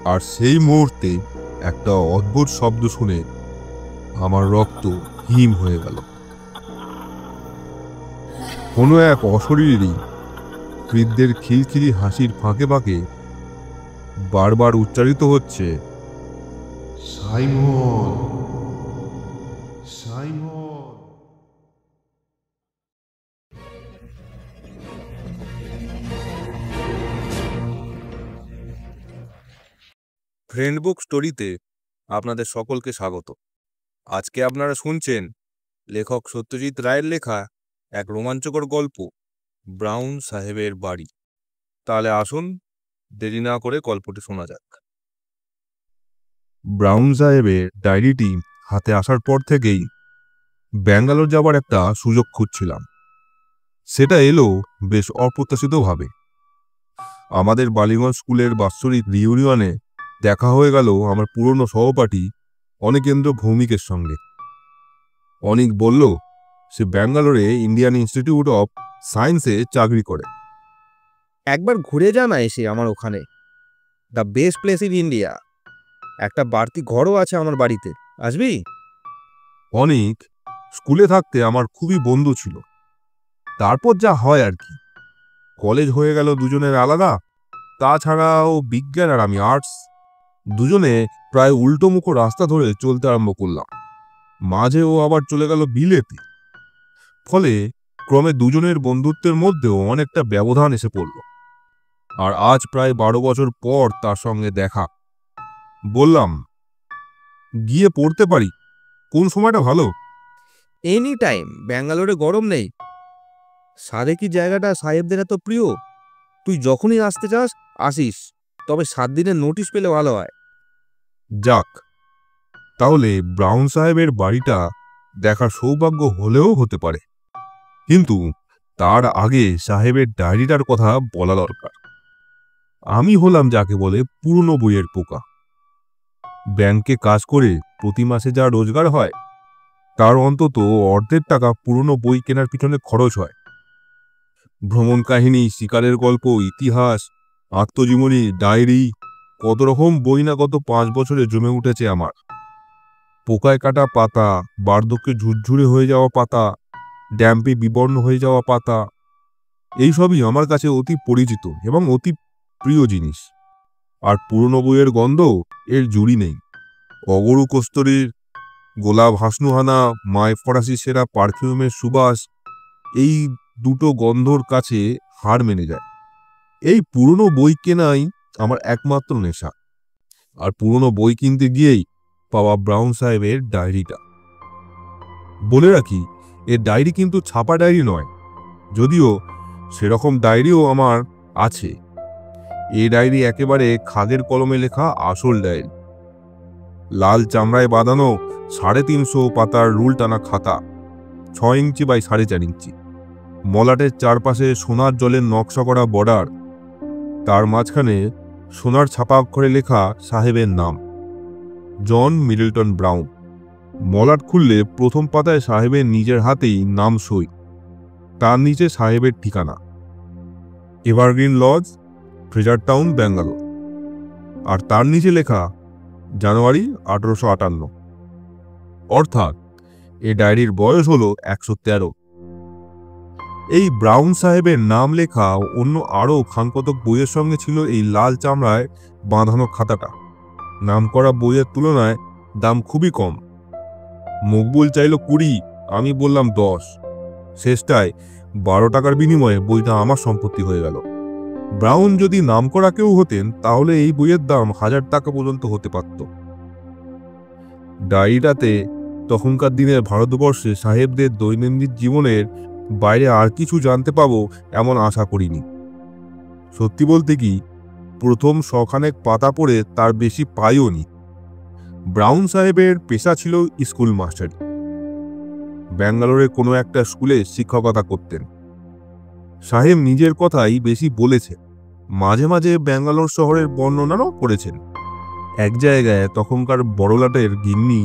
আর সেই মুহূর্তে একটা অদ্ভুত শব্দ শুনে আমার রক্ত হিম হয়ে গেল। কোনো এক অশরীরী বৃদ্ধের খিলখিলি হাসির ফাঁকে ফাঁকে বারবার উচ্চারিত হচ্ছে, সাইমন, সাইমন। ফ্রেন্ড বুক স্টোরিতে আপনাদের সকলকে স্বাগত। আজকে আপনারা শুনছেন লেখক সত্যজিৎ রায়ের লেখা এক রোমাঞ্চকর গল্প, ব্রাউন সাহেবের বাড়ি। তাহলে আসুন দেরি না করে গল্পটি শোনা যাক। ব্রাউন সাহেবের ডায়েরিটি হাতে আসার পর থেকেই ব্যাঙ্গালোর যাবার একটা সুযোগ খুঁজছিলাম। সেটা এলো বেশ অপ্রত্যাশিতভাবে। আমাদের বালিগঞ্জ স্কুলের বাৎসরিক রিউনিয়নে দেখা হয়ে গেল আমার পুরনো সহপাঠী অনিকেন্দ্র ভৌমিকের সঙ্গে। অনিক বলল সে ব্যাঙ্গালোরে ইন্ডিয়ান ইনস্টিটিউট অফ সায়েন্সে চাকরি করে। একবার ঘুরে যা না এসে আমার ওখানে, the best place in India. একটা বাড়তি ঘরও আছে আমার বাড়িতে, আসবি? অনিক স্কুলে থাকতে আমার খুবই বন্ধু ছিল। তারপর যা হয় আর কি, কলেজ হয়ে গেল দুজনের আলাদা। তাছাড়াও বিজ্ঞান আর আমি আর্টস, দুজনে প্রায় উল্টোমুখো রাস্তা ধরে চলতে আরম্ভ করলাম। মাঝে ও আবার চলে গেল বিলেতে। ফলে ক্রমে দুজনের বন্ধুত্বের মধ্যেও অনেকটা ব্যবধান এসে পড়ল। আর আজ প্রায় 12 বছর পর তার সঙ্গে দেখা। বললাম, গিয়ে পড়তে পারি, কোন সময়টা ভালো? Any time. ব্যাঙ্গালোরে গরম নেই। সারে কি জায়গাটা সাহেবদের এত প্রিয়? তুই যখনই আসতে চাস আসিস, তবে 7 দিনের নোটিশ পেলে ভালো হয়। যাক, তাহলে ব্রাউন সাহেবের বাড়িটা দেখার সৌভাগ্য হলেও হতে পারে। কিন্তু তার আগে সাহেবের ডায়েরিটার কথা বলা দরকার। আমি হলাম যাকে বলে পুরনো বইয়ের পোকা। ব্যাংকে কাজ করে প্রতি মাসে যা রোজগার হয় তার অন্তত অর্ধেক টাকা পুরনো বই কেনার পিছনে খরচ হয়। ভ্রমণ কাহিনী, শিকারের গল্প, ইতিহাস, আত্মজীবনী, ডায়েরি, কত রকম বই না গত 5 বছরে জমে উঠেছে আমার। পোকায় কাটা পাতা, বার্ধক্যে ঝুরঝুরে হয়ে যাওয়া পাতা, ড্যাম্পে বিবর্ণ হয়ে যাওয়া পাতা, এইসবই আমার কাছে অতি পরিচিত এবং অতি প্রিয় জিনিস। আর পুরনো বইয়ের গন্ধ এর জুড়ি নেই। অগরু কস্তরীর গোলাপ হাসনুহানা, মায় ফরাসি সেরা পারফিউমের সুবাস, এই দুটো গন্ধর কাছে হার মেনে যায়। এই পুরনো বই কেনাই আমার একমাত্র নেশা। আর পুরনো বই কিনতে গিয়েই পাওয়া ব্রাউন সাহেবের ডায়েরিটা। বলে রাখি, এর ডায়েরি কিন্তু ছাপা ডায়েরি নয়, যদিও সেরকম ডায়েরিও আমার আছে। এই ডায়েরি একেবারে খাদের কলমে লেখা আসল ডায়েরি। লাল চামড়ায় বাঁধানো 350 পাতার রুল টানা খাতা, 6 ইঞ্চি বাই 4.5 ইঞ্চি। মলাটের চারপাশে সোনার জলের নকশা করা বর্ডার, তার মাঝখানে সোনার ছাপা অক্ষরে লেখা সাহেবের নাম, জন মিডলটন ব্রাউন। মলাট খুললে প্রথম পাতায় সাহেবের নিজের হাতেই নাম সই, তার নিচে সাহেবের ঠিকানা, Evergreen Lodge, Fraser Town, Bangalore. আর তার নিচে লেখা জানুয়ারি 1858। অর্থাৎ এই ডায়েরির বয়স হলো 113। এই ব্রাউন সাহেবের নাম লেখা অন্য আরও খানকতক বইয়ের সঙ্গে ছিল এই লাল চামড়ায় বাঁধানো খাতাটা। নাম করা বইয়ের তুলনায় দাম খুবই কম। মকবুল চাইল 20, আমি বললাম 10। শেষটায় 12 টাকার বিনিময়ে বইটা আমার সম্পত্তি হয়ে গেল। ব্রাউন যদি নাম করা কেউ হতেন তাহলে এই বইয়ের দাম 1000 টাকা পর্যন্ত হতে পারত। ডায়েরিটাতে তখনকার দিনের ভারতবর্ষে সাহেবদের দৈনন্দিন জীবনের বাইরে আর কিছু জানতে পাবো এমন আশা করিনি। সত্যি বলতে কি, প্রথম শখানেক পাতা পড়ে তার বেশি পাইও নি। ব্রাউন সাহেবের পেশা ছিল স্কুল মাস্টারি। ব্যাঙ্গালোরের কোনো একটা স্কুলে শিক্ষকতা করতেন। সাহেব নিজের কথাই বেশি বলেছে, মাঝে মাঝে ব্যাঙ্গালোর শহরের বর্ণনাও করেছেন। এক জায়গায় তখনকার বড়লাটের গিন্নি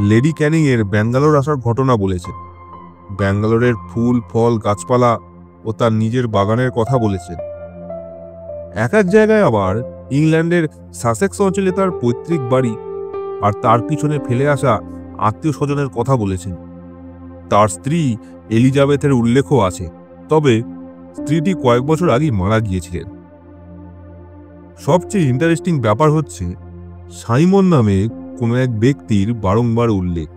লেডি ক্যানিং এর ব্যাঙ্গালোর আসার ঘটনা বলেছেন। ব্যাঙ্গালোরের ফুল, ফল, গাছপালা ও তার নিজের বাগানের কথা বলেছেন। এক এক জায়গায় আবার ইংল্যান্ডের সাসেক্স অঞ্চলে তার পৈতৃক বাড়ি আর তার পিছনে ফেলে আসা আত্মীয় স্বজনের কথা বলেছেন। তার স্ত্রী এলিজাবেথের উল্লেখও আছে, তবে স্ত্রীটি কয়েক বছর আগেই মারা গিয়েছিলেন। সবচেয়ে ইন্টারেস্টিং ব্যাপার হচ্ছে সাইমন নামে কোনো এক ব্যক্তির বারংবার উল্লেখ।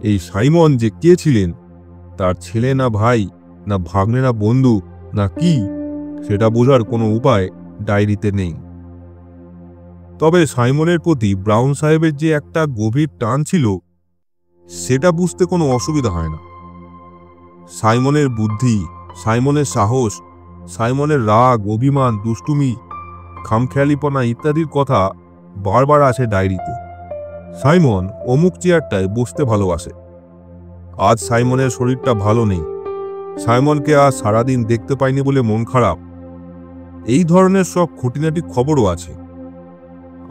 এই সাইমন যে কে ছিলেন, তার ছেলে না ভাই না ভাগ্নে না বন্ধু না কি, সেটা বোঝার কোনো উপায় ডায়েরিতে নেই। তবে সাইমনের প্রতি ব্রাউন সাহেবের যে একটা গভীর টান ছিল, সেটা বুঝতে কোনো অসুবিধা হয় না। সাইমনের বুদ্ধি, সাইমনের সাহস, সাইমনের রাগ, অভিমান, দুষ্টুমি, খামখেয়ালিপনা ইত্যাদির কথা বারবার আসে ডায়েরিতে। সাইমন অমুক চেয়ারটায় বসতে ভালোবাসে। আজ সাইমনের শরীরটা ভালো নেই, সাইমনকে আজ সারাদিন দেখতে পাইনি বলে মন খারাপ। এই ধরনের সব খুঁটিনাটি খবরও আছে।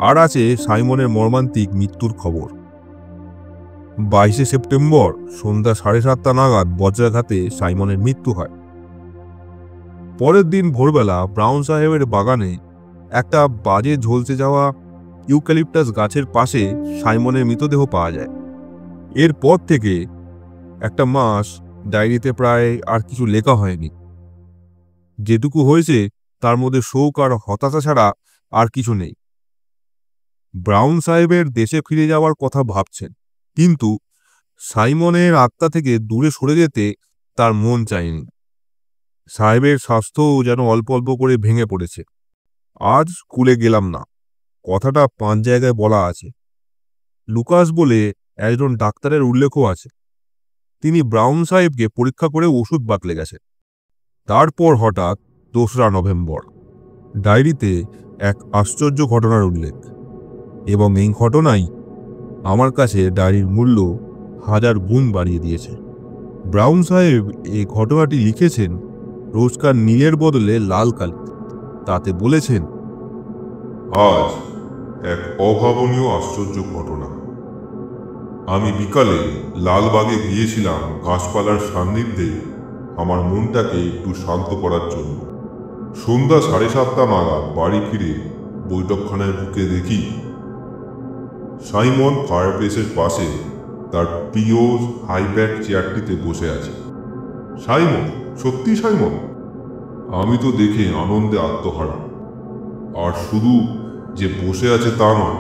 আর আছে সাইমনের মর্মান্তিক মৃত্যুর খবর। 22শে সেপ্টেম্বর সন্ধ্যা 7:30 নাগাদ বজ্রাঘাতে সাইমনের মৃত্যু হয়। পরের দিন ভোরবেলা ব্রাউন সাহেবের বাগানে একটা বাজে ঝলসে যাওয়া ইউক্যালিপটাস গাছের পাশে সাইমনের মৃতদেহ পাওয়া যায়। এরপর থেকে একটা মাস ডায়েরিতে প্রায় আর কিছু লেখা হয়নি। যেটুকু হয়েছে তার মধ্যে শোক আর হতাশা ছাড়া আর কিছু নেই। ব্রাউন সাহেবের দেশে ফিরে যাওয়ার কথা ভাবছেন, কিন্তু সাইমনের আত্মা থেকে দূরে সরে যেতে তার মন চায়নি। সাহেবের স্বাস্থ্যও যেন অল্প অল্প করে ভেঙে পড়েছে। আজ স্কুলে গেলাম না, কথাটা 5 জায়গায় বলা আছে। লুকাস বলে একজন ডাক্তারের উল্লেখও আছে। তিনি ব্রাউন সাহেবকে পরীক্ষা করে ওষুধ বাতলে গেছে। তারপর হঠাৎ 2রা নভেম্বর ডায়েরিতে এক আশ্চর্য ঘটনার উল্লেখ, এবং এই ঘটনাই আমার কাছে ডায়েরির মূল্য 1000 গুণ বাড়িয়ে দিয়েছে। ব্রাউন সাহেব এই ঘটনাটি লিখেছেন রোজকার নীলের বদলে লাল কালিতে। তাতে বলেছেন, আজ এক অভাবনীয় আশ্চর্য ঘটনা। আমি বিকালে লালবাগে গিয়েছিলাম গাছপালার সান্নিধ্যে আমার মনটাকে একটু শান্ত করার জন্য। সন্ধ্যা 7:30 নাগাদ বাড়ি ফিরে বৈঠকখানায় ঢুকে দেখি সাইমন ফায়ারপ্লেসের পাশে তার প্রিয় হাইব্যাক চেয়ারটিতে বসে আছে। সাইমন, সত্যি সাইমন? আমি তো দেখে আনন্দে আত্মহারা। আর শুধু যে বসে আছে তা নয়,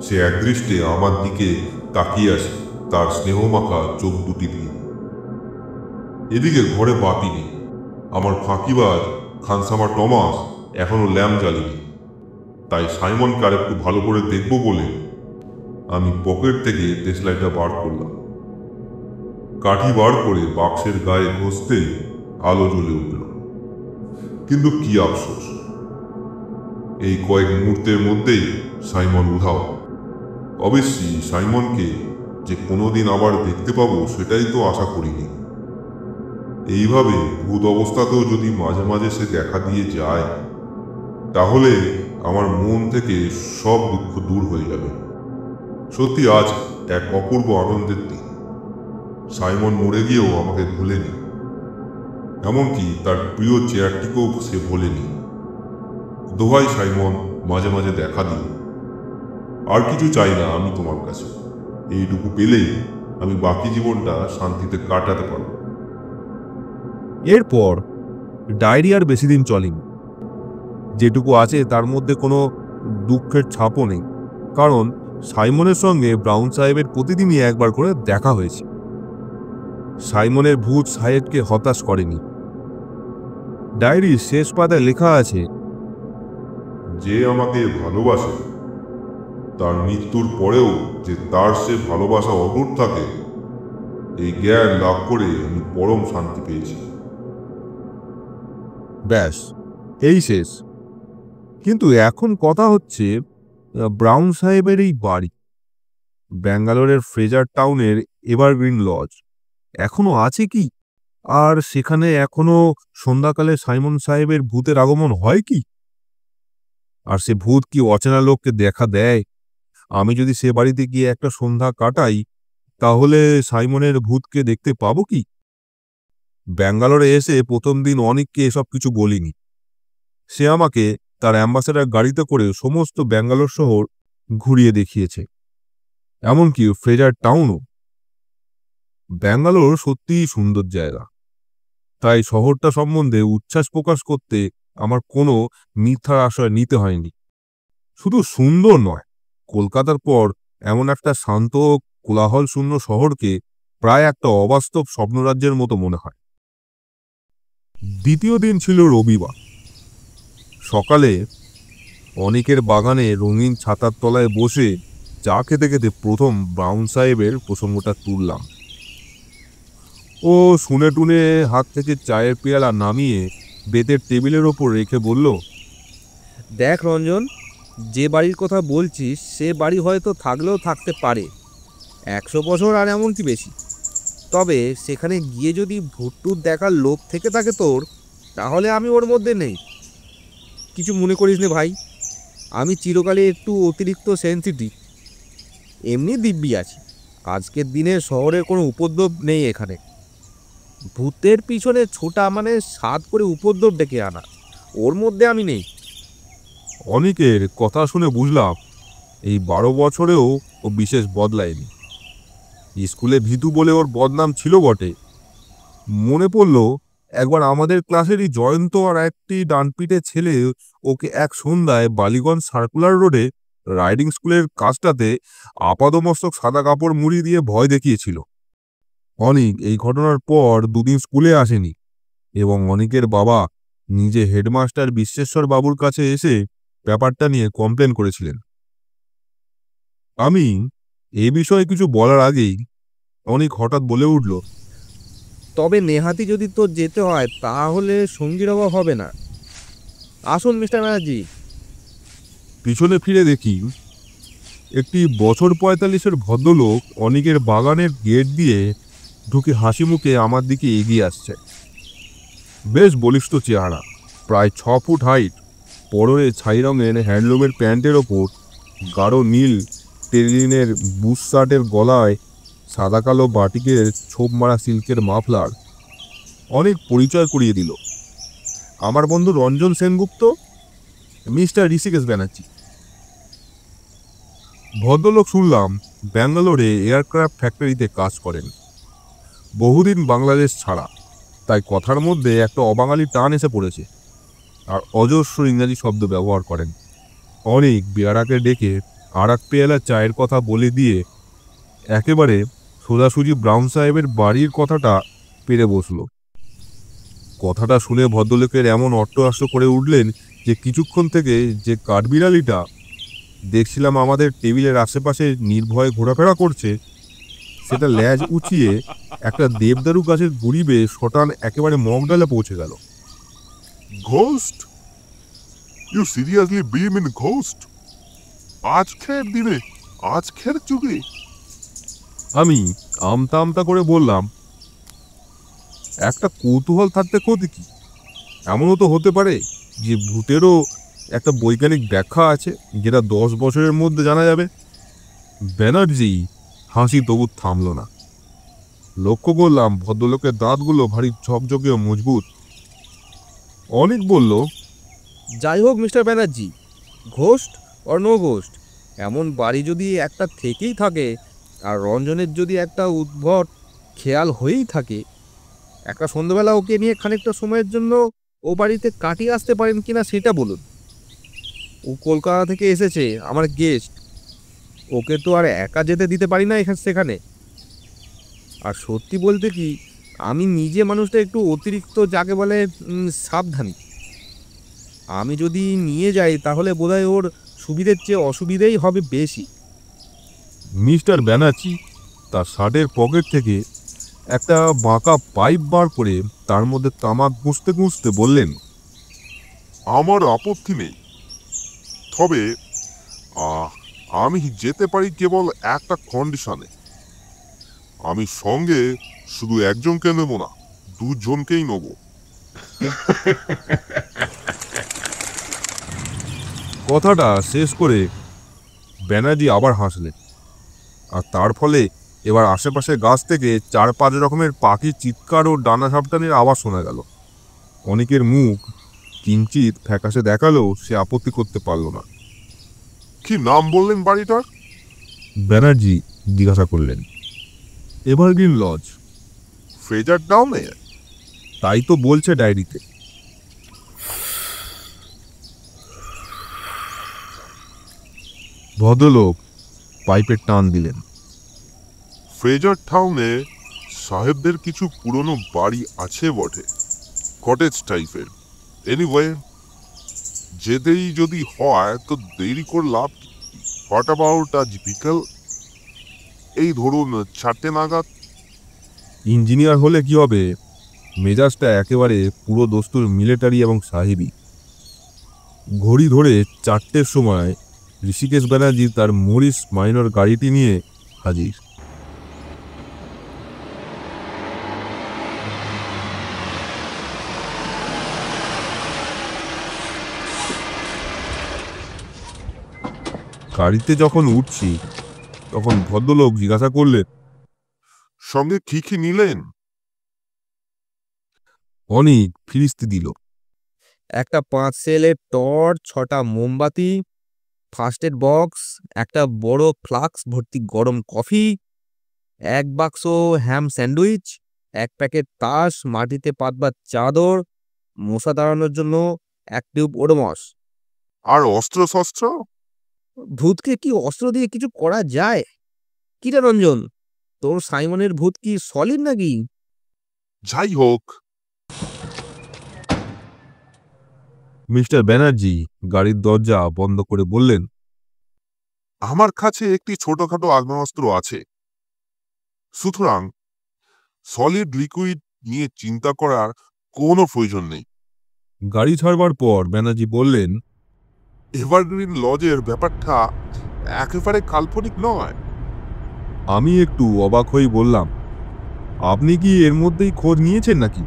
সে একদৃষ্টে আমার দিকে তাকিয়ে আছে তার স্নেহমাখা চোখ দুটি দিয়ে। এদিকে ঘরে বাতি নেই। আমার ফাঁকিবাজ খানসামা টমাস এখনো ল্যাম্প জ্বালিনি। তাই সাইমনকে আর একটু ভালো করে দেখব বলে আমি পকেট থেকে দেশলাইটা বার করলাম। কাঠি বার করে বাক্সের গায়ে ঘষতেই আলো জ্বলে উঠল। কিন্তু কি আফসোস, এই কয়েক মুহূর্তের মধ্যেই সাইমন উধাও। অবশ্যই সাইমনকে যে কোনোদিন আবার দেখতে পাবো সেটাই তো আশা করিনি। এইভাবে ভূত অবস্থাতেও যদি মাঝে মাঝে সে দেখা দিয়ে যায়, তাহলে আমার মন থেকে সব দুঃখ দূর হয়ে যাবে। সত্যি আজ এক অপূর্ব আনন্দের দিন। সাইমন মরে গিয়েও আমাকে ভুলেনি, এমনকি তার প্রিয় চেয়ারটিকেও সে ভোলেনি। দোহাই সাইমন, মাঝে মাঝে দেখা দিও। আর কিছু চাই না আমি তোমার কাছে। এইটুকু পেলেই আমি বাকি জীবনটা শান্তিতে কাটাতে পারব। এরপর ডায়েরি আর বেশি দিন চলেনি। যেটুকু আছে তার মধ্যে কোনো দুঃখের ছাপও নেই, কারণ সাইমনের সঙ্গে ব্রাউন সাহেবের প্রতিদিনই একবার করে দেখা হয়েছে। সাইমনের ভূত সাহেবকে হতাশ করেনি। ডায়েরির শেষ পাতায় লেখা আছে, যে আমাকে ভালোবাসে, তার মৃত্যুর পরেও যে তার সে ভালোবাসা অটুট থাকে, এই জ্ঞান লাভ করে আমি পরম শান্তি পেয়েছি। ব্যাস, এই শেষ। কিন্তু এখন কথা হচ্ছে ব্রাউন সাহেবের এই বাড়ি, ব্যাঙ্গালোরের ফ্রেজার টাউনের এভারগ্রিন লজ, এখনো আছে কি? আর সেখানে এখনো সন্ধ্যাকালে সাইমন সাহেবের ভূতের আগমন হয় কি? আর সে ভূত কি অচেনা লোককে দেখা দেয়? আমি যদি সে বাড়িতে গিয়ে একটা সন্ধ্যা কাটাই, তাহলে সাইমনের ভূতকে দেখতে পাবো কি? ব্যাঙ্গালোরে এসে প্রথম দিন অনেককে এসব কিছু বলিনি। সে আমাকে তার অ্যাম্বাসেডর গাড়িতে করে সমস্ত ব্যাঙ্গালোর শহর ঘুরিয়ে দেখিয়েছে, এমনকি ফ্রেজার টাউনও। ব্যাঙ্গালোর সত্যিই সুন্দর জায়গা, তাই শহরটা সম্বন্ধে উচ্ছ্বাস প্রকাশ করতে আমার কোনো মিথ্যার আশ্রয় নিতে হয়নি। শুধু সুন্দর নয়, কলকাতার পর এমন একটা শান্ত কোলাহল শূন্য শহরকে প্রায় একটা অবাস্তব স্বপ্নরাজ্যের মতো মনে হয়। দ্বিতীয় দিন ছিল রবিবার। সকালে অনেকের বাগানে রঙিন ছাতার তলায় বসে চা খেতে খেতে প্রথম ব্রাউন সাহেবের প্রসঙ্গটা তুললাম। ও শুনে টুনে হাত থেকে চায়ের পেয়ালা নামিয়ে বেতের টেবিলের ওপর রেখে বলল, দেখ রঞ্জন, যে বাড়ির কথা বলছিস সে বাড়ি হয়তো থাকলেও থাকতে পারে 100 বছর আর এমন কি বেশি। তবে সেখানে গিয়ে যদি ভুট্টুর দেখার লোভ থেকে থাকে তোর, তাহলে আমি ওর মধ্যে নেই। কিছু মনে করিস নে ভাই, আমি চিরকালে একটু অতিরিক্ত সেন্সিটিভ। এমনি দিব্যি আছি। আজকের দিনে শহরের কোনো উপদ্রব নেই এখানে। ভূতের পিছনে ছোটা মানে সাত করে উপদ্রব ডেকে আনা, ওর মধ্যে আমি নেই। অনেকের কথা শুনে বুঝলাম এই 12 বছরেও ও বিশেষ বদলায়নি। স্কুলে ভীতু বলে ওর বদনাম ছিল বটে। মনে পড়ল একবার আমাদের ক্লাসেরই জয়ন্ত আর একটি ডানপিটে ছেলে ওকে এক সন্ধ্যায় বালিগঞ্জ সার্কুলার রোডে রাইডিং স্কুলের কাজটাতে আপাদমস্তক সাদা কাপড় মুড়ি দিয়ে ভয় দেখিয়েছিল। অনিক এই ঘটনার পর দুদিন স্কুলে আসেনি এবং অনিকের বাবা নিজে হেডমাস্টার বিশ্বেশ্বর বাবুর কাছে এসে ব্যাপারটা নিয়ে কমপ্লেন করেছিলেন। আমি এ বিষয়ে কিছু বলার আগেই অনিক হঠাৎ বলে উঠল, তবে নেহাতি যদি তোর যেতে হয় তাহলে সঙ্গীর অভাব হবে না। আসুন মিস্টার ব্যানার্জি। পিছনে ফিরে দেখি একটি বছর 45-এর ভদ্রলোক অনিকের বাগানের গেট দিয়ে ঢুকে হাসি মুখে আমার দিকে এগিয়ে আসছে। বেশ বলিষ্ঠ চেহারা, প্রায় 6 ফুট হাইট, পরনে ছাই রঙের হ্যান্ডলুমের প্যান্টের ওপর গাঢ় নীল টেরিলিনের বুশ শার্টের গলায় সাদা কালো বাটিকের ছোপ মারা সিল্কের মাফলার। অনেক পরিচয় করিয়ে দিল, আমার বন্ধু রঞ্জন সেনগুপ্ত, মিস্টার ঋষিকেশ ব্যানার্জি। ভদ্রলোক শুনলাম ব্যাঙ্গালোরে এয়ারক্রাফট ফ্যাক্টরিতে কাজ করেন, বহুদিন বাংলাদেশ ছাড়া, তাই কথার মধ্যে একটা অবাঙালি টান এসে পড়েছে আর অজস্র ইংরাজি শব্দ ব্যবহার করেন। অনেক বেয়ারাকে ডেকে আর এক পেয়ালা চায়ের কথা বলে দিয়ে একেবারে সোজাসুজি ব্রাউন সাহেবের বাড়ির কথাটা পেরে বসল। কথাটা শুনে ভদ্রলোকের এমন অট্টহাস্য করে উঠলেন যে কিছুক্ষণ থেকে যে কাঠবিড়ালিটা দেখছিলাম আমাদের টেবিলের আশেপাশে নির্ভয়ে ঘোরাফেরা করছে, সেটা ল্যাজ উঁচিয়ে একটা দেবদারু গাছের গুড়ি বেয়ে শটান একেবারে মগডালে পৌঁছে গেল। Ghost? You seriously believe in ghost? আজকের দিনে, আজকের যুগে? আমি আমতা আমতা করে বললাম, একটা কৌতূহল থাকতে ক্ষতি কি? এমনও তো হতে পারে যে ভূতেরও একটা বৈজ্ঞানিক ব্যাখ্যা আছে যেটা 10 বছরের মধ্যে জানা যাবে। ব্যানার্জি হাসি তবু থামল না। লক্ষ্য করলাম ভদ্রলোকের দাঁতগুলো ভারী ঝকঝকে ও মজবুত। অনেক বলল, যাই হোক mister Banerjee, ghost or no ghost, এমন বাড়ি যদি একটা থেকেই থাকে আর রঞ্জনের যদি একটা উদ্ভট খেয়াল হয়েই থাকে, একটা সন্ধ্যাবেলা ওকে নিয়ে খানিকটা সময়ের জন্য ও বাড়িতে কাটিয়ে আসতে পারেন কিনা সেটা বলুন। ও কলকাতা থেকে এসেছে, আমার গেস্ট, ওকে তো আর একা যেতে দিতে পারি না সেখানে। আর সত্যি বলতে কি, আমি নিজে মানুষটা একটু অতিরিক্ত যাকে বলে সাবধানী। আমি যদি নিয়ে যাই তাহলে বোধহয় ওর সুবিধের চেয়ে অসুবিধেই হবে বেশি। মিস্টার ব্যানার্জি তার শার্টের পকেট থেকে একটা বাঁকা পাইপ বার করে তার মধ্যে তামাক গুঁজতে গুঁজতে বললেন, আমার আপত্তি নেই, তবে আমি যেতে পারি কেবল একটা কন্ডিশনে। আমি সঙ্গে শুধু একজনকে নেব না, 2 জনকেই নেব। কথাটা শেষ করে ব্যানার্জি আবার হাসলেন, আর তার ফলে এবার আশেপাশের গাছ থেকে 4-5 রকমের পাখির চিৎকার ও ডানা ঝাপটানির আওয়াজ শোনা গেল। অনেকের মুখ কিঞ্চিত ফ্যাকাশে দেখালেও সে আপত্তি করতে পারল না। কি নাম বললেন বাড়িটার? ব্যানার্জি জিজ্ঞাসা করলেন। Evergreen Lodge. ফ্রেজার টাউনে? তাই তো বলছে ডায়েরিতে। ভদ্রলোক পাইপের টান দিলেন। ফ্রেজার টাউনে সাহেবদের কিছু পুরনো বাড়ি আছে বটে, কটেজ টাইপের। এনিওয়ে, যেতেই যদি হয় তো দেরি করে লাভ। হোয়াট অ্যাবাউট আজ বিকেল? এই ধরুন 4টে নাগাদ। ইঞ্জিনিয়ার হলে কি হবে, মেজাজটা একেবারে পুরো দস্তুর মিলিটারি এবং সাহেবি। ঘড়ি ধরে 4টের সময় ঋষিকেশ ব্যানার্জি তার মরিস মাইনর গাড়িটি নিয়ে হাজির। গাড়িতে যখন উঠছি তখন ভদ্রলোক জিজ্ঞাসা করলেন, সঙ্গে কি কি নিলেন? অনেক ফিরিস্তি দিল। একটা 5 সেলের টর্চ, 6টা মোমবাতি, ফার্স্ট এড বক্স, একটা বড় ফ্লাক্স ভর্তি গরম কফি, 1 বাক্স হ্যাম স্যান্ডউইচ, 1 প্যাকেট তাস, মাটিতে পাতবার চাদর, মশা তাড়ানোর জন্য 1 টিউব ওডোমস। আর অস্ত্র শস্ত্র? ভূতকে কি অস্ত্র দিয়ে কিছু করা যায়? কিরে রঞ্জন, তোর সাইমনের ভূত কি সলিড নাকি? যাই হোক, মিস্টার ব্যানার্জি গাড়ির দরজা বন্ধ করে বললেন, আমার কাছে একটি ছোটখাটো আগ্নেয়াস্ত্র আছে, সুতরাং সলিড লিকুইড নিয়ে চিন্তা করার কোনো প্রয়োজন নেই। গাড়ি ছাড়বার পর ব্যানার্জি বললেন, এভারগ্রিন লজের ব্যাপারটা একেবারে কাল্পনিক নয়। আমি একটু অবাক হয়ে বললাম, আপনি কি এর মধ্যেই খোঁজ নিয়েছেন নাকি?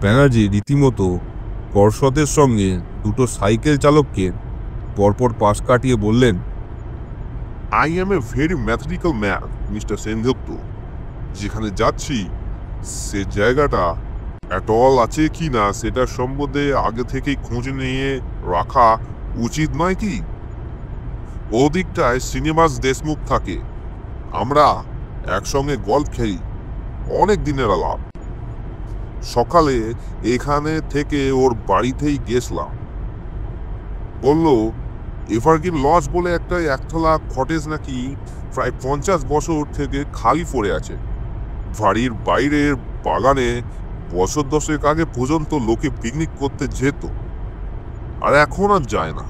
ব্যানার্জি রীতিমতো পর্ষদের সঙ্গে 2টো সাইকেল চালককে পরপর পাশ কাটিয়ে বললেন, I M a very mathematical man, mister Sengupta. যেখানে যাচ্ছি সে জায়গাটা অ্যাটল আছে কি না সেটার সম্বন্ধে আগে থেকেই খোঁজ নিয়ে রাখা উচিত নয় কি? ওদিকটায় শ্রীনিবাস দেশমুখ থাকে, আমরা একসঙ্গে গল্ফ খেলি, অনেক দিনের আলাপ। সকালে এখানে থেকে ওর বাড়িতেই গেছিলাম। বলল এভারগ্রিন লজ বলে একটা একতলা কটেজ নাকি প্রায় 50 বছর থেকে খালি পড়ে আছে। বাড়ির বাইরের বাগানে বছর 10 আগে পর্যন্ত লোকে পিকনিক করতে যেত, আর এখন আর যায় না।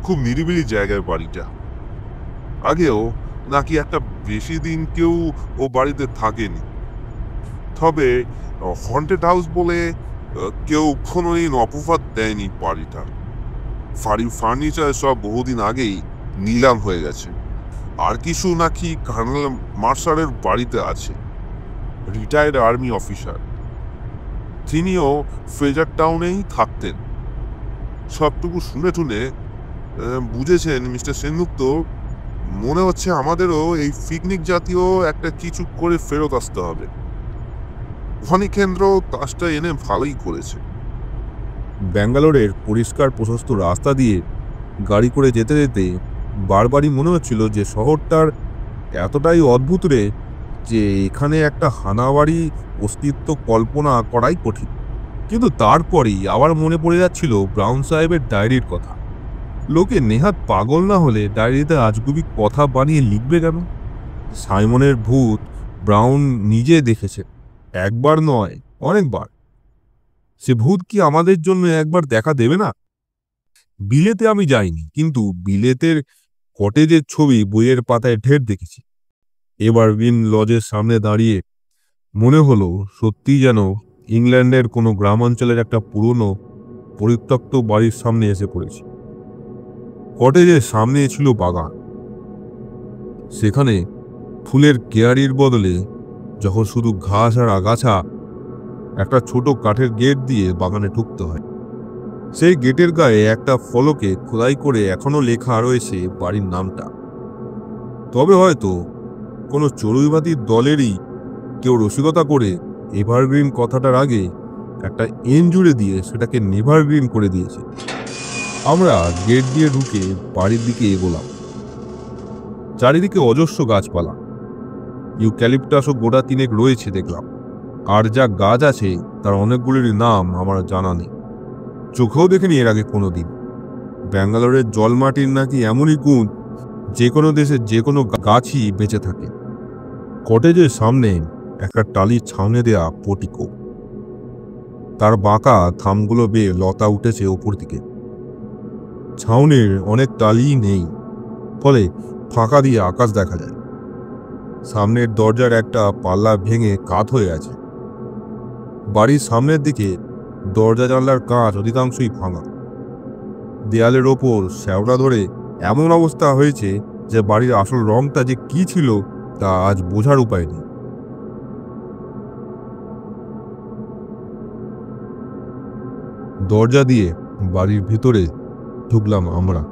খুব নিরিবিলি জায়গায় বাড়িটা। আগেও নাকি একটা বেশি দিন কেউ ও বাড়িতে থাকেনি, তবে হন্টেড হাউস বলে কেউ কোনোদিন অপবাদ দেয়নি বাড়িটা। বাড়ির ফার্নিচার সব বহুদিন আগেই নিলাম হয়ে গেছে। আর কিছু নাকি কর্নেল মার্শালের বাড়িতে আছে, রিটায়ার্ড আর্মি অফিসার। তিনিও ফ্রেজার টাউনেই থাকতেন। সবটুকু শুনে টুনে বুঝেছেন মিস্টার সেনগুপ্ত, মনে হচ্ছে আমাদেরও এই পিকনিক জাতীয় একটা কিছু করে ফেরত আসতে হবে। কেন্দ্র কাজটা এনে ভালোই করেছে। ব্যাঙ্গালোরের পরিষ্কার প্রশস্ত রাস্তা দিয়ে গাড়ি করে যেতে যেতে বারবারই মনে হচ্ছিল যে শহরটার এতটাই অদ্ভুত রে যে এখানে একটা হানাবাড়ি অস্তিত্ব কল্পনা করাই কঠিন। কিন্তু তারপরেই আবার মনে পড়ে যাচ্ছিল ব্রাউন সাহেবের ডায়েরির কথা। লোকে নেহাত পাগল না হলে ডায়েরিতে আজগুবি কথা বানিয়ে লিখবে কেন? সাইমনের ভূত ব্রাউন নিজে দেখেছে, একবার নয় অনেকবার। সে ভূত কি আমাদের জন্য একবার দেখা দেবে না? বিলেতে আমি যাইনি, কিন্তু বিলেতের কটেজের ছবি বইয়ের পাতায় ঢের দেখেছি। এভারগ্রিন লজের সামনে দাঁড়িয়ে মনে হলো সত্যি যেন ইংল্যান্ডের কোনো গ্রামাঞ্চলের একটা পুরনো পরিত্যক্ত বাড়ির সামনে এসে পড়েছি। কটেজের সামনে ছিল বাগান। সেখানে ফুলের কেয়ারির বদলে যখন শুধু ঘাস আর আগাছা, একটা ছোট কাঠের গেট দিয়ে বাগানে ঢুকতে হয়। সেই গেটের গায়ে একটা ফলকে খোদাই করে এখনো লেখা রয়েছে বাড়ির নামটা। তবে হয়তো কোনো চড়ুইবাতির দলেরই কেউ রসিকতা করে এভারগ্রিন কথাটার আগে একটা এন জুড়ে দিয়ে সেটাকে নেভারগ্রিন করে দিয়েছে। আমরা গেট দিয়ে ঢুকে বাড়ির দিকে এগোলাম। চারিদিকে অজস্র গাছপালা, ইউক্যালিপটাসও গোটা তিনেক রয়েছে দেখলাম। আর যা গাছ আছে তার অনেকগুলির নাম আমার জানা নেই, চোখেও দেখিনি এর আগে কোনোদিন। ব্যাঙ্গালোরের জলমাটির নাকি এমনই গুণ, যে কোনো দেশের যে কোনো গাছই বেঁচে থাকে। কটেজের সামনে একটা টালির ছাউনি দেয়া পোর্টিকো, তার বাঁকা থামগুলো বেয়ে লতা উঠেছে ওপর দিকে। ছাউনির অনেক টালিই নেই, ফলে ফাঁকা দিয়ে আকাশ দেখা যায়। সামনের দরজার একটা পাল্লা ভেঙে কাত হয়ে আছে। বাড়ির সামনের দিকে দরজা জানলার কাঁচ অধিকাংশই ভাঙা। দেয়ালের ওপর শ্যাওলা ধরে এমন অবস্থা হয়েছে যে বাড়ির আসল রংটা যে কি ছিল তা আজ বোঝার উপায় নেই। দরজা দিয়ে বাড়ির ভিতরে ঢুকলাম আমরা।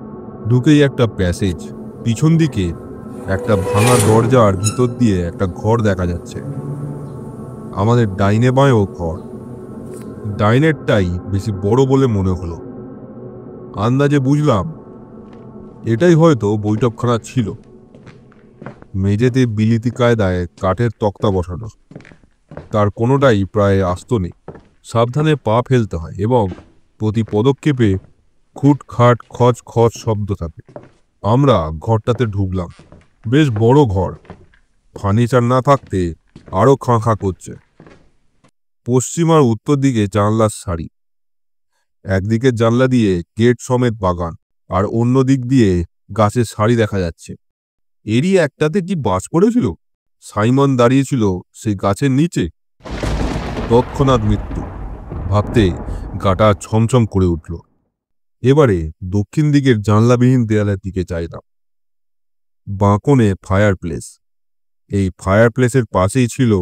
ঢুকেই একটা প্যাসেজ, পিছন দিকে একটা ভাঙা দরজার ভিতর দিয়ে একটা ঘর দেখা যাচ্ছে। আমাদের ডাইনে বাঁয়েও ঘর, ডাইনেরটাই বেশি বড় বলে মনে হলো। আন্দাজে বুঝলাম এটাই হয়তো বৈঠকখানা ছিল। মেঝেতে বিলিতি কায়দায় কাঠের তক্তা বসানো, তার কোনোটাই প্রায় আস্ত নেই। সাবধানে পা ফেলতে হয় এবং প্রতি পদক্ষেপে খুটখাট খচ খচ শব্দ থাকে। আমরা ঘরটাতে ঢুকলাম। বেশ বড় ঘর, ফার্নিচার না থাকতে আরো খাঁ খাঁ করছে। পশ্চিম আর উত্তর দিকে জানলার সারি, একদিকের জানলা দিয়ে গেট সমেত বাগান, আর অন্য দিক দিয়ে গাছের সারি দেখা যাচ্ছে। এরই একটাতে কি বাজ পড়েছিল? সাইমন দাঁড়িয়েছিল সেই গাছের নিচে। তৎক্ষণাৎ মৃত্যু ভাবতে গাটা ছমছম করে উঠল। এবারে দক্ষিণ দিকের জানলাবিহীন দেয়ালের দিকে চাইলাম। বাঁকনে ফায়ার প্লেস, এই ফায়ার প্লেসের পাশেই ছিল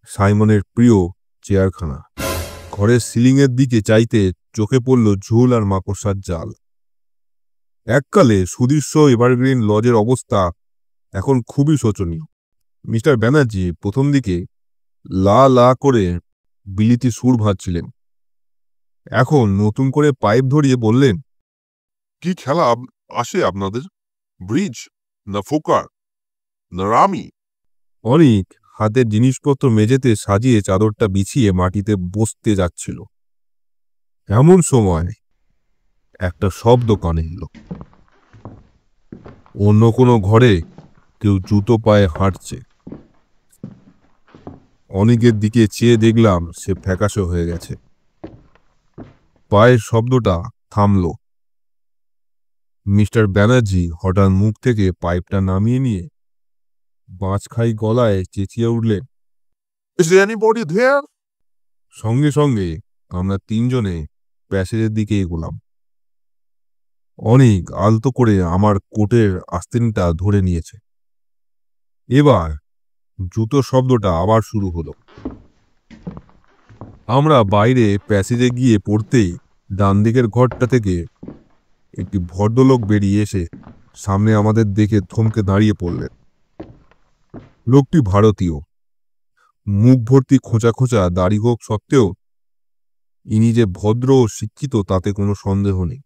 সাইমনের প্রিয় চেয়ারখানা। ঘরের সিলিংয়ের দিকে চাইতে চোখে পড়ল ঝুল আর মাকড়সার জাল। এককালে সুদৃশ্য এভারগ্রিন লজের অবস্থা এখন খুবই শোচনীয়। মিস্টার ব্যানার্জি প্রথম দিকে লা লা করে বিলিতি সুর ভাঁজছিলেন, এখন নতুন করে পাইপ ধরিয়ে বললেন, কি খেলা আসে আপনাদের? ব্রিজ না ফোকার না রামি? অনেক হাতের জিনিসপত্র মেঝেতে সাজিয়ে চাদরটা বিছিয়ে মাটিতে বসতে যাচ্ছিল। এমন সময় একটা শব্দ কানে এলো। অন্য কোনো ঘরে কেউ জুতো পায়ে হাঁটছে। অনেকের দিকে চেয়ে দেখলাম সে ফ্যাকাশে হয়ে গেছে। পায়ের শব্দটা থামল। মিস্টার ব্যানার্জি হঠাৎ মুখ থেকে পাইপটা নামিয়ে নিয়ে বাঁচখাই গলায় চেঁচিয়ে উঠলেন, Is there anybody there? সঙ্গে সঙ্গে আমরা তিনজনে প্যাসেজের দিকে এগোলাম। অনেক আলতো করে আমার কোটের আস্তিনটা ধরে নিয়েছে। এবার জুতো শব্দটা আবার শুরু হলো। আমরা বাইরে প্যাসেজে গিয়ে পড়তেই ডান দিকের ঘরটা থেকে একটি ভদ্রলোক বেরিয়ে এসে সামনে আমাদের দেখে থমকে দাঁড়িয়ে পড়লেন। লোকটি ভারতীয়, মুখ ভর্তি খোঁচা খোঁচা দাড়ি হোক সত্ত্বেও ইনি যে ভদ্র ও শিক্ষিত তাতে কোনো সন্দেহ নেই।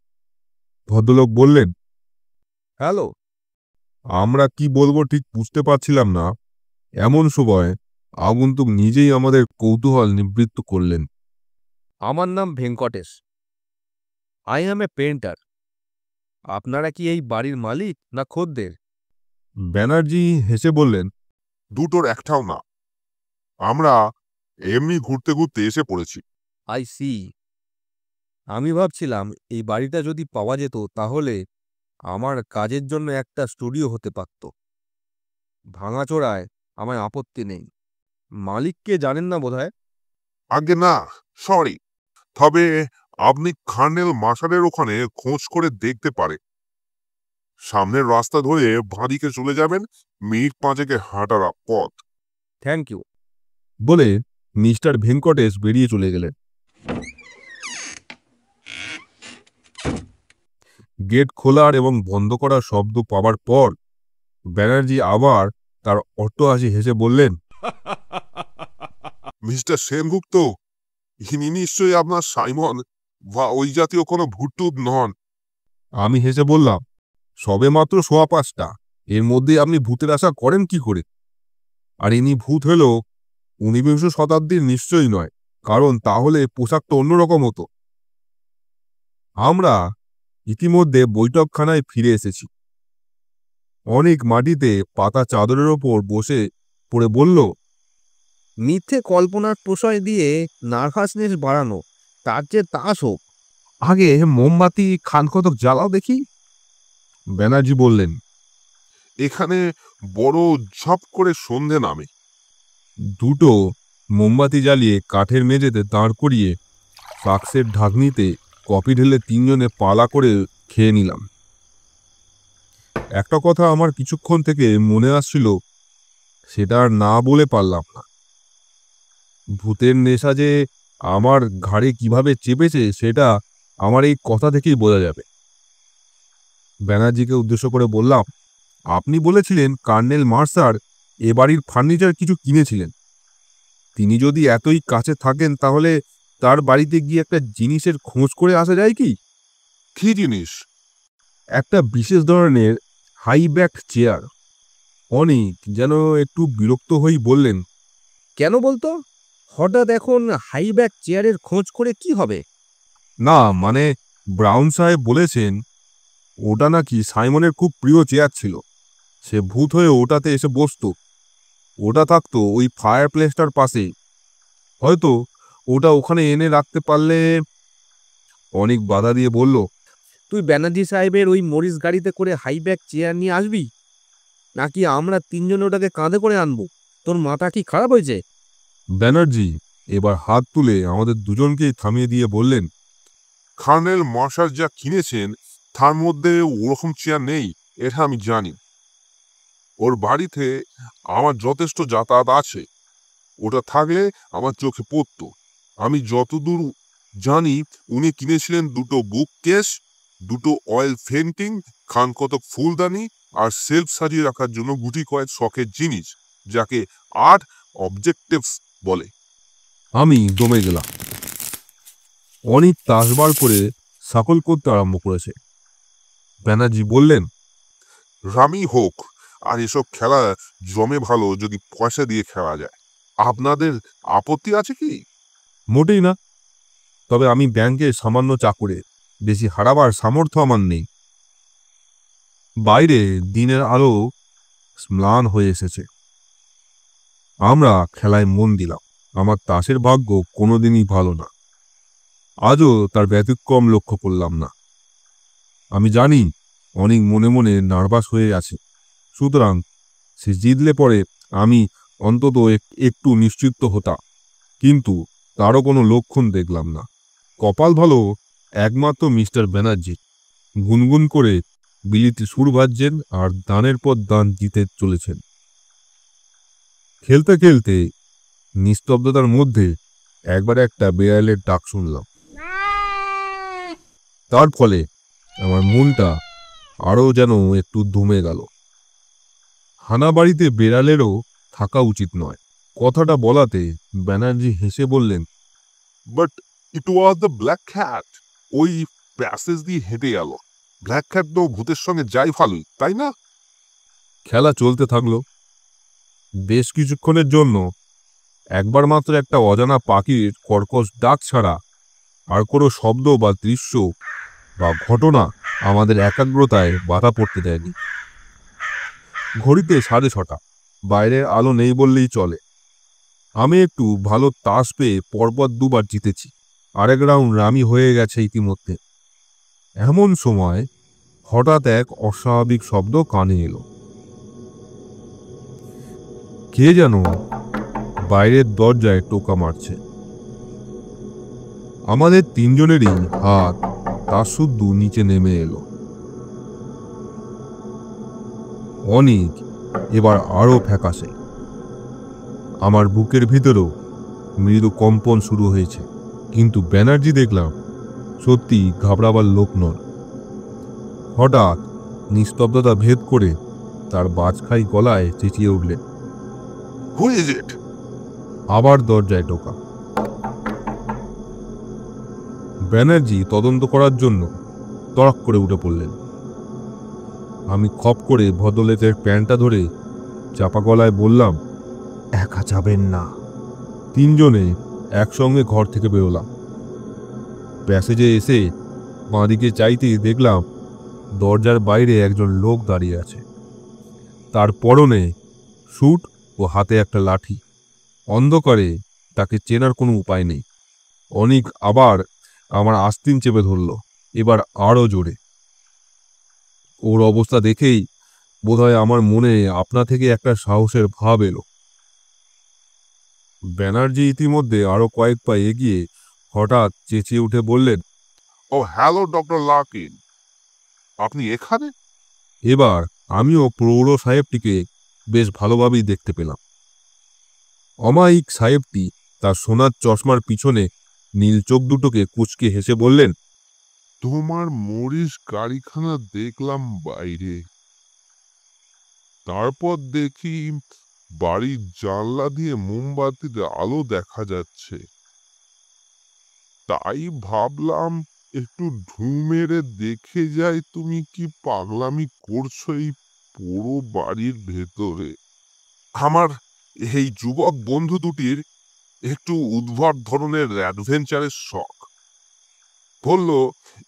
ভদ্রলোক বললেন, হ্যালো। আমরা কি বলবো ঠিক বুঝতে পারছিলাম না। এমন সময় আগন্তুক নিজেই আমাদের কৌতূহল নিবৃত্ত করলেন। আমার নাম Venkatesh. I am A painter. আপনারা কি এই বাড়ির মালিক না খদ্দের? ব্যানার্জি হেসে বললেন, দুটোর একটাও না, আমরা এমনি ঘুরতে ঘুরতে এসে পড়েছি। I see. আমি ভাবছিলাম এই বাড়িটা যদি পাওয়া যেত তাহলে আমার কাজের জন্য একটা স্টুডিও হতে পারত। ভাঙাচোরায় আমায় আপত্তি নেই। মালিককে জানেন না বোধহয়? আগে না, সরি। তবে আপনি খার্নেল মার্শালের ওখানে খোঁজ করে দেখতে পারে। সামনের রাস্তা ধরে বাঁদিকে চলে যাবেন, মিনিট 5 হাঁটার পথ। থ্যাংক ইউ বলে মিস্টার ভেঙ্কটেশ বেরিয়ে চলে গেলেন। গেট খোলার এবং বন্ধ করার শব্দ পাওয়ার পর ব্যানার্জি আবার তার অট্টহাসি হেসে বললেন, মিস্টার সেনগুপ্ত, ইনি নিশ্চয়ই আপনার সাইমন বা ওই জাতীয় কোনো ভুট্টুত নন। আমি হেসে বললাম, সবে মাত্র ৫:১৫। এর মধ্যে আপনি ভূতের আশা করেন কি করে? আর ইনি ভূত হলেও ১৯বিংশ শতাব্দীর নিশ্চয়ই নয়, কারণ তাহলে পোশাকটা অন্যরকম হতো। আমরা ইতিমধ্যে বৈঠকখানায় ফিরে এসেছি। অনেক মাটিতে পাতা চাদরের ওপর বসে পড়ে বলল, মিথ্যে কল্পনার প্রশ্রয় দিয়ে নার্ভাসনেস বাড়ানো, তার চেয়ে তাস হোক। আগে মোমবাতি খান কতক জ্বালাও দেখি। ব্যানার্জি বললেন। এখানে বড় ঝপ করে সন্ধে নামে। দুটো মোমবাতি জ্বালিয়ে কাঠের মেঝেতে দাঁড় করিয়ে ফ্লাক্সের ঢাকনিতে কফি ঢেলে তিনজনে পালা করে খেয়ে নিলাম। একটা কথা আমার কিছুক্ষণ থেকে মনে আসছিল, সেটা আর না বলে পারলাম না। ভূতের নেশা যে আমার ঘাড়ে কিভাবে চেপেছে সেটা আমার এই কথা থেকেই বোঝা যাবে। ব্যানার্জিকে উদ্দেশ্য করে বললাম, আপনি বলেছিলেন কর্নেল মার্সার এ বাড়ির ফার্নিচার কিছু কিনেছিলেন। তিনি যদি এতই কাছে থাকেন তাহলে তার বাড়িতে গিয়ে একটা জিনিসের খোঁজ করে আসা যায় কি? কি জিনিস? একটা বিশেষ ধরনের হাই ব্যাক চেয়ার। অনেক যেন একটু বিরক্ত হয়েই বললেন, কেন বলতো? হঠাৎ এখন হাইব্যাক চেয়ারের খোঁজ করে কি হবে? না মানে ব্রাউন সাহেব বলেছেন ওটা নাকি সাইমনের খুব প্রিয় চেয়ার ছিল। সে ভূত হয়ে ওটাতে এসে বসতো। ওটা থাকতো ওই ফায়ার প্লেসটার পাশে। হয়তো ওটা ওখানে এনে রাখতে পারলে। অনেক বাধা দিয়ে বলল, তুই ব্যানার্জি সাহেবের ওই মরিস গাড়িতে করে হাইব্যাক চেয়ার নিয়ে আসবি, নাকি আমরা তিনজন ওটাকে কাঁধে করে আনবো? তোর মাথা কি খারাপ হয়েছে? ব্যানার্জি এবার হাত তুলে আমাদের দুজনকেই থামিয়ে দিয়ে বললেন, কর্নেল মার্শাল যা কিনেছেন তার মধ্যে ওরকম চেয়ার নেই, এটা আমি জানি। ওর বাড়িতে আমার যথেষ্ট যাতায়াত আছে। ওটা থাকলে আমার চোখে পড়তো। আমি যতদূর জানি উনি কিনেছিলেন দুটো বুক কেস, দুটো অয়েল পেন্টিং, খান কতক ফুলদানি আর সেলফ সাজিয়ে রাখার জন্য গুটি কয়েক শখের জিনিস, যাকে আর্ট অবজেক্টিভস বলে। আমি দমে গেলাম। অনেক তাসবার করে সাকল করতে আরম্ভ করেছে। ব্যানার্জি বললেন, রামি হোক আর এসব খেলা জমে ভালো যদি পয়সা দিয়ে খেলা যায়। আপনাদের আপত্তি আছে কি? মোটেই না, তবে আমি ব্যাংকে সামান্য চাকুরে, বেশি হারাবার সামর্থ্য আমার নেই। বাইরে দিনের আলো ম্লান হয়ে এসেছে। আমরা খেলায় মন দিলাম। আমার তাসের ভাগ্য কোনোদিনই ভালো না, আজও তার ব্যতিক্রম লক্ষ্য করলাম না। আমি জানি অনেক মনে মনে নার্ভাস হয়ে আছে, সুতরাং সে জিতলে পরে আমি অন্তত একটু নিশ্চিন্ত হতাম, কিন্তু তারও কোনো লক্ষণ দেখলাম না। কপাল ভালো একমাত্র মিস্টার ব্যানার্জি গুনগুন করে বিলিতি সুর বাজছেন আর দানের পর দান জিতে চলেছেন। খেলতে খেলতে নিস্তব্ধতার মধ্যে একবার একটা বেড়ালের ডাক শুনলাম। তার ফলে আমার মনটা আরও যেন একটু দমে গেল। হানাবাড়িতে বেড়ালেরও থাকা উচিত নয়। কথাটা বলাতে ব্যানার্জি হেসে বললেন, but it was the black cat. ওই প্যাসেজ দিয়ে হেঁটে গেল। ব্ল্যাক ক্যাট তো ভূতের সঙ্গে যাই ভালোই, তাই না? খেলা চলতে থাকলো। বেশ কিছুক্ষণের জন্য একবার মাত্র একটা অজানা পাখির কর্কশ ডাক ছাড়া আর কোনো শব্দ বা দৃশ্য বা ঘটনা আমাদের একাগ্রতায় বাধা পড়তে দেয়নি। ঘড়িতে 6:30, বাইরের আলো নেই বললেই চলে। আমি একটু ভালো তাস পেয়ে পরপর দুবার জিতেছি। আরেক রাউন্ড রামি হয়ে গেছে ইতিমধ্যে। এমন সময় হঠাৎ এক অস্বাভাবিক শব্দ কানে এলো। কে যেন বাইরের দরজায় টোকা মারছে। আমাদের তিনজনেরই হাত তার শুদ্ধ নিচে নেমে এলো। অনেক এবার আরো ফ্যাকাশে। আমার বুকের ভিতরেও মৃদু কম্পন শুরু হয়েছে, কিন্তু ব্যানার্জি দেখলাম সত্যি ঘাবড়াবার লোক নন। হঠাৎ নিস্তব্ধতা ভেদ করে তার বাজখাই গলায় চেঁচিয়ে উঠলেন, হু ইজ ইট? আবার দরজায় টোকা। ব্যানার্জি তদন্ত করার জন্য তড়াক করে উঠে পড়লেন। আমি খপ করে ভদ্রলোকের প্যান্টটা ধরে চাপা গলায় বললাম, একা যাবেন না। তিনজনে একসঙ্গে ঘর থেকে বেরোলাম। প্যাসেজে এসে বাঁদিকে চাইতেই দেখলাম দরজার বাইরে একজন লোক দাঁড়িয়ে আছে। তার পরনে স্যুট ও হাতে একটা লাঠি। অন্ধকারে তাকে চেনার কোনো উপায় নেই। অনিক আবার আমার আস্তিন চেপে ধরল, এবার আরও জোরে। ওর অবস্থা দেখেই বোধহয় আমার মনে আপনা থেকে একটা সাহসের ভাব এলো। ব্যানার্জি ইতিমধ্যে আরো কয়েক পা এগিয়ে হঠাৎ চেঁচিয়ে উঠে বললেন, ও হ্যালো ডক্টর লাকিন, আপনি এখানে? এবার আমিও প্রৌঢ় সাহেবটিকে বেশ ভালোভাবেই দেখতে পেলাম। অমায়িক সাহেবটি তার সোনার চশমার পিছনে নীল চোখ দুটোকে কুঁচকে হেসে বললেন, তোমার মরিস গাড়িখানা দেখলাম বাইরে, তারপর দেখি বাড়ির জানলা দিয়ে মোমবাতির আলো দেখা যাচ্ছে, তাই ভাবলাম একটু ঢু মেরে দেখে যাই তুমি কি পাগলামি করছো এই পুরো বাড়ির ভেতরে। আমার এই যুবক বন্ধু দুটির একটু উদ্ভট ধরনের অ্যাডভেঞ্চারের শখ। বলল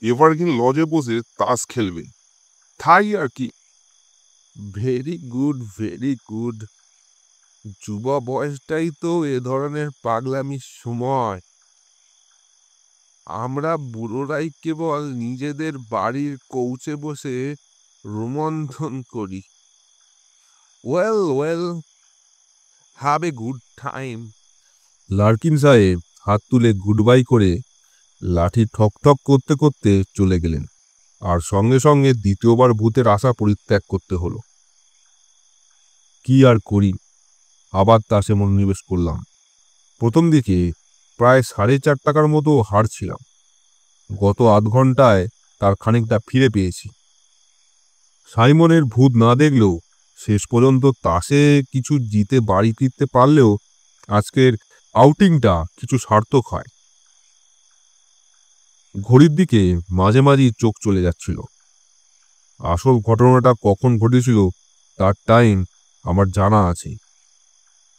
এভারগ্রিন লজে বসে তাস খেলবে, তাই আর কি। Very good, very good. যুবা বয়সটাই তো এ ধরনের পাগলামির সময়। আমরা বুড়োরাই কেবল নিজেদের বাড়ির কৌচে বসে রোমন্থন করি। Well well, have a good time. Larkin সাহেব হাত তুলে গুড বাই করে লাঠি ঠক ঠক করতে করতে চলে গেলেন, আর সঙ্গে সঙ্গে দ্বিতীয়বার ভূতের আশা পরিত্যাগ করতে হলো। কি আর করি, আবার তাসে মনোনিবেশ করলাম। প্রথম দিকে প্রায় 4.5 টাকার মতো হারছিলাম। গত আধ ঘন্টায় তার খানিকটা ফিরে পেয়েছি। সাইমনের ভূত না দেখলেও শেষ পর্যন্ত তাসে কিছু জিতে বাড়ি ফিরতে পারলেও আজকের আউটিংটা কিছু সার্থক হয়। ঘড়ির দিকে মাঝে মাঝেই চোখ চলে যাচ্ছিল। আসল ঘটনাটা কখন ঘটেছিল তার টাইম আমার জানা আছে।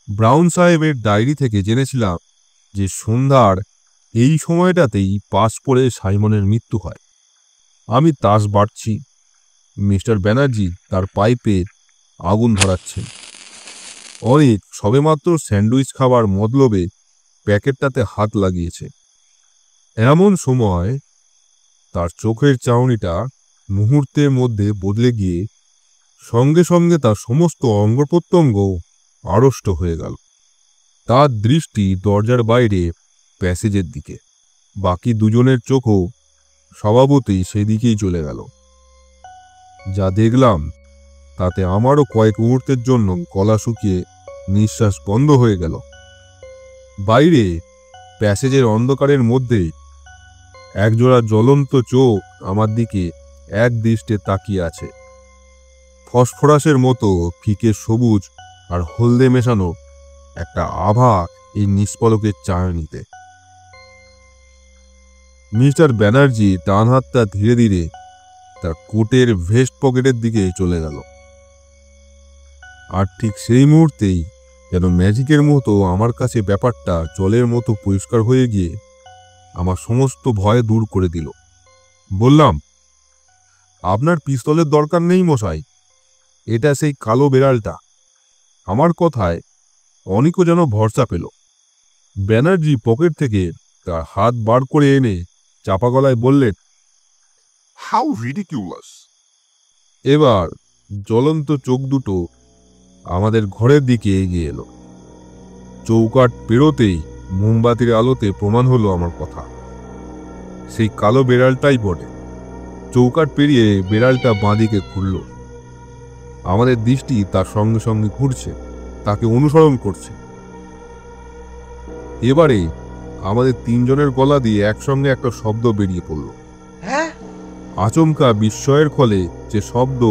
ব্রাউন সাহেবের ডায়েরি থেকে জেনেছিলাম যে সন্ধ্যার এই সময়টাতেই পাস পড়ে সাইমনের মৃত্যু হয়। আমি তাস বাড়ছি, মিস্টার ব্যানার্জি তার পাইপে আগুন ধরাচ্ছেন। অনেক সবেমাত্র স্যান্ডউইচ খাবার মতলবে প্যাকেটটাতে হাত লাগিয়েছে। এমন সময় তার চোখের চাউনিটা মুহূর্তের মধ্যে বদলে গিয়ে সঙ্গে সঙ্গে তার সমস্ত অঙ্গ প্রত্যঙ্গ আড়ষ্ট হয়ে গেল। তার দৃষ্টি দরজার বাইরে প্যাসেজের দিকে। বাকি দুজনের চোখও স্বভাবতই সেদিকেই চলে গেল। যা দেখলাম তাতে আমারও কয়েক মুহূর্তের জন্য গলা শুকিয়ে নিঃশ্বাস বন্ধ হয়ে গেল। বাইরে প্যাসেজের অন্ধকারের মধ্যে একজোড়া জ্বলন্ত চোখ আমার দিকে এক দৃষ্টে তাকিয়ে আছে। ফসফরাসের মতো ফিকে সবুজ আর হলদে মেশানো একটা আভা এই নিষ্পলকের চায়নিতে। মিস্টার ব্যানার্জি ডান হাতটা ধীরে ধীরে তার কোটের ভেস্ট পকেটের দিকে চলে গেল। আর ঠিক সেই মুহূর্তেই যেন ম্যাজিকের মতো আমার কাছে ব্যাপারটা জলের মতো পরিষ্কার হয়ে গিয়ে আমার সমস্ত ভয় দূর করে দিল। বললাম, আপনার পিস্তলের দরকার নেই মশাই, এটা সেই কালো বেড়ালটা। আমার কথায় অনিকও যেন ভরসা পেল। ব্যানার্জি পকেট থেকে তার হাত বার করে এনে চাপা গলায় বললেন, হাউ রিডিকিউলাস। এবার জ্বলন্ত চোখ দুটো আমাদের ঘরের দিকে এগিয়ে এলো। চৌকাঠ পেরোতেই মোমবাতির আলোতে প্রমাণ হলো আমার কথা। সেই কালো বেড়ালটাই বটে। চৌকাঠ পেরিয়ে বেড়ালটা বাঁদিকে ঘুরল। আমাদের দৃষ্টি তার সঙ্গে সঙ্গে ঘুরছে, তাকে অনুসরণ করছে। এবারে আমাদের তিনজনের গলা দিয়ে একসঙ্গে একটা শব্দ বেরিয়ে পড়ল। আচমকা বিস্ময়ের ফলে যে শব্দ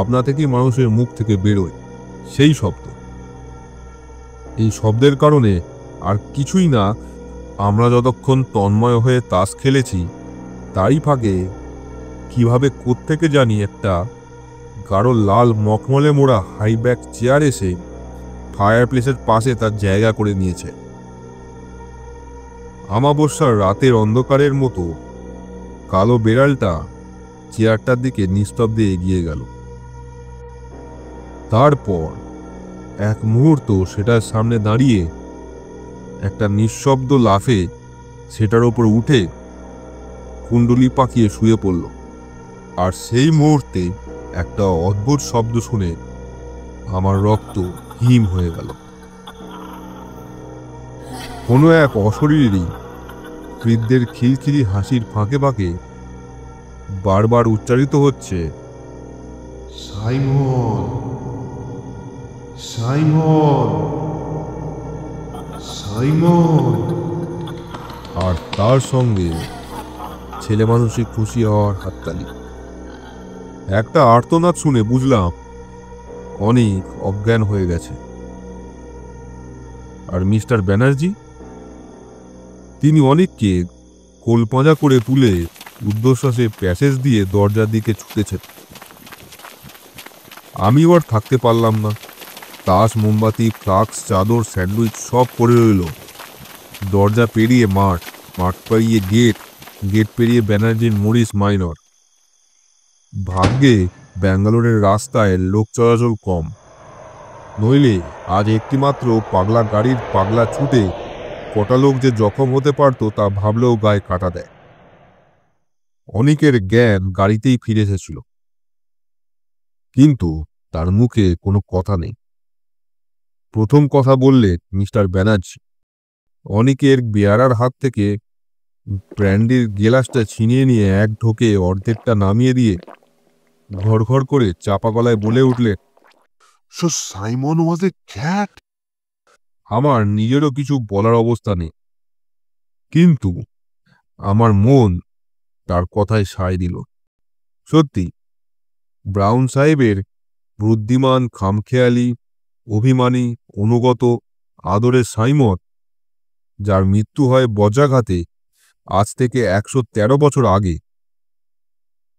আপনা থেকেই মানুষের মুখ থেকে বেরোয়, সেই শব্দ। এই শব্দের কারণে আর কিছুই না, আমরা যতক্ষণ তন্ময় হয়ে তাস খেলেছি তারই ফাঁকে কিভাবে কোত্থেকে জানি একটা গাঢ় লাল মখমলে মোড়া হাইব্যাক চেয়ার এসে ফায়ার প্লেসের পাশে তার জায়গা করে নিয়েছে। আমাবস্যার রাতের অন্ধকারের মতো কালো বেড়ালটা চেয়ারটার দিকে নিস্তব্ধে এগিয়ে গেল। তারপর এক মুহূর্ত সেটার সামনে দাঁড়িয়ে একটা নিঃশব্দ লাফে সেটার ওপর উঠে কুণ্ডলি পাকিয়ে শুয়ে পড়ল। আর সেই মুহূর্তে একটা অদ্ভুত শব্দ শুনে আমার রক্ত হিম হয়ে গেল। কোনো এক অশরীরী বৃদ্ধের খিলখিলি হাসির ফাঁকে ফাঁকে বারবার উচ্চারিত হচ্ছে, সাইমন, সাইমন, সাইমন। আর তার সঙ্গে ছেলে মানুষই খুশি হওয়ার হাততালি। একটা আর্তনাদ শুনে বুঝলাম অনেক অজ্ঞান হয়ে গেছে। আর মিস্টার ব্যানার্জি, তিনি অনেককে কোলপাঁজা করে তুলে ঊর্ধ্বশ্বাসে প্যাসেজ দিয়ে দরজার দিকে ছুটেছেন। আমি আর থাকতে পারলাম না। তাস, মোমবাতি, ফ্লাক্স, চাদর, স্যান্ডউইচ সব পড়ে রইল। দরজা পেরিয়ে মাঠ, মাঠ পেরিয়ে গেট, গেট পেরিয়ে ব্যানার্জির মরিস মাইনর। ভাগ্যে ব্যাঙ্গালোরের রাস্তায় লোক চলাচল কম, নইলে আজ একটিমাত্র পাগলা গাড়ির পাগলা ছুটে কটা লোক যে জখম হতে পারত তা ভাবলেও গায়ে কাটা দেয়। অনেকের জ্ঞান গাড়িতেই ফিরে এসেছিল, কিন্তু তার মুখে কোনো কথা নেই। প্রথম কথা বললেন মিস্টার ব্যানার্জি। অনেকের বেয়ারার হাত থেকে ব্র্যান্ডির গেলাসটা ছিনিয়ে নিয়ে এক ঢোকে অর্ধেকটা নামিয়ে দিয়ে ঘর ঘর করে চাপা গলায় বলে উঠলেন, So Simon was a cat? আমার নিজেরও কিছু বলার অবস্থা নেই, কিন্তু আমার মন তার কথায় সায় দিল। সত্যি, ব্রাউন সাহেবের বুদ্ধিমান, খামখেয়ালি, অভিমানী, অনুগত, আদরের সাইমন, যার মৃত্যু হয় বজ্রাঘাতে আজ থেকে 113 বছর আগে,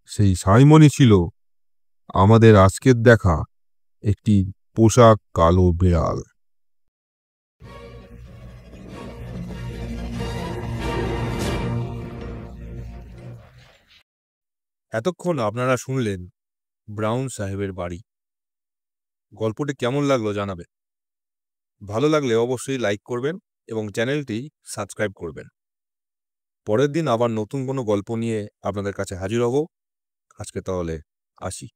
সেই সাইমনই ছিল আমাদের আজকের দেখা একটি পোশাক কালো বিড়াল। এতক্ষণ আপনারা শুনলেন ব্রাউন সাহেবের বাড়ি। গল্পটি কেমন লাগলো জানাবেন। ভালো লাগলে অবশ্যই লাইক করবেন এবং চ্যানেলটি সাবস্ক্রাইব করবেন। পরের দিন আবার নতুন কোনো গল্প নিয়ে আপনাদের কাছে হাজির হব। আজকে তাহলে আসি।